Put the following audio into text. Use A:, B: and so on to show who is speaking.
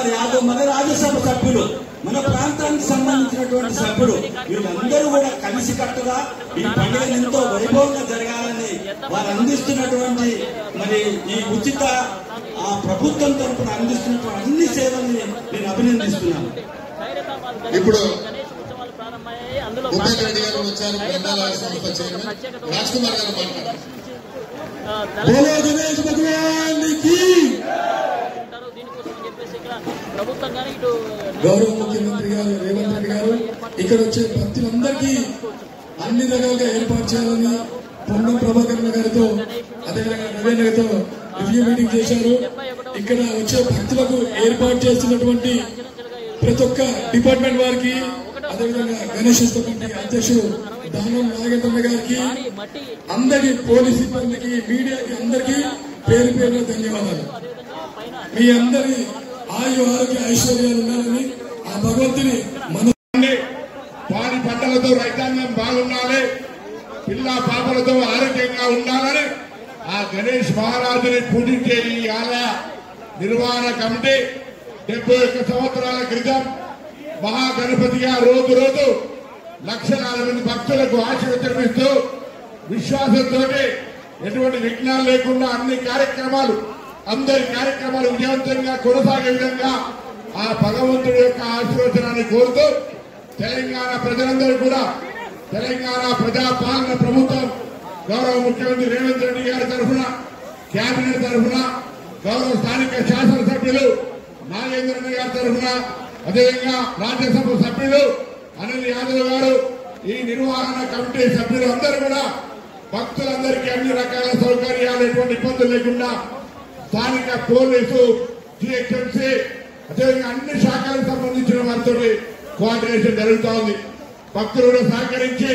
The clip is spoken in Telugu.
A: కుమార్ యాదవ్ మన రాజ్యసభ సభ్యులు, మన ప్రాంతానికి సంబంధించినటువంటి సభ్యులు, వీళ్ళందరూ కూడా కలిసికట్టుగా ఈ పండుగ ఎంతో వైభవంగా జరగాలని వారు అందిస్తున్నటువంటి మరి ఈ ఉచిత ప్రభుత్వం తరఫున అందిస్తున్నటువంటి అన్ని సేవల్ని నేను అభినందిస్తున్నాను.
B: ఇప్పుడు ఉపేంద్ర రెడ్డి గారు వచ్చారు, రాజ్ కుమార్ గారు మాట్లాడారు.
A: గణేష్ భగవానికి
C: గౌరవ ముఖ్యమంత్రి గారు రేవంత్ రెడ్డి గారు ఇక్కడ వచ్చే భక్తులందరికీ అన్ని రకాలుగా ఏర్పాటు చేయాలని పొన్నం ప్రభాకర్ గారితో అదేవిధంగా నవీన్ గారితో రివ్యూ మీటింగ్ చేశారు. ఇక్కడ వచ్చే భక్తులకు ఏర్పాటు చేస్తున్నటువంటి ప్రతి ఒక్క డిపార్ట్మెంట్ వారికి, అదేవిధంగా గణేష్ కమిటీ అధ్యక్షుడు దానం నాగేంద్ర గారికి, అందరి పోలీస్ సిబ్బందికి, మీడియాకి అందరికీ పేరు పేరున ధన్యవాదాలు. మీ అందరి ఆయు ఆరోగ్య ఐశ్వర్యాలు ఉండాలని ఆ భగవంతుని మన
B: పాడి పంటలతో రైతాంగం బాగుండాలి, పిల్ల పాపలతో ఆరోగ్యంగా ఉండాలని ఆ గణేష్ మహారాజుని పూజించే ఈ ఆలయ నిర్వహణ కమిటీ 71 సంవత్సరాల క్రితం మహాగణపతిగా రోజు రోజు లక్షలాది మంది భక్తులకు ఆశీర్వదిస్తూ విశ్వాసంతో ఎటువంటి విఘ్నాలు లేకుండా అన్ని కార్యక్రమాలు, అందరి కార్యక్రమాలు విజయవంతంగా కొనసాగే విధంగా ఆ భగవంతుడి యొక్క ఆశీర్వచనాన్ని కోరుతూ తెలంగాణ ప్రజలందరూ కూడా తెలంగాణ ప్రజాపాలన ప్రభుత్వం గౌరవ ముఖ్యమంత్రి రేవంత్ రెడ్డి గారి తరఫున, కేబినెట్ తరఫున, గౌరవ స్థానిక శాసనసభ్యులు నాగేంద్రన్న గారి తరఫున, అదేవిధంగా రాజ్యసభ సభ్యులు అనిల్ యాదవ్ గారు, ఈ నిర్వహణ కమిటీ సభ్యులు అందరూ కూడా భక్తులందరికీ అన్ని రకాల సౌకర్యాలు, ఎటువంటి ఇబ్బందులు లేకుండా స్థానిక పోలీసు, జిహెచ్ఎంసీ, అదేవిధంగా అన్ని శాఖలకు సంబంధించిన వారితో కోఆర్డినేషన్ జరుగుతూ ఉంది. భక్తులు సహకరించి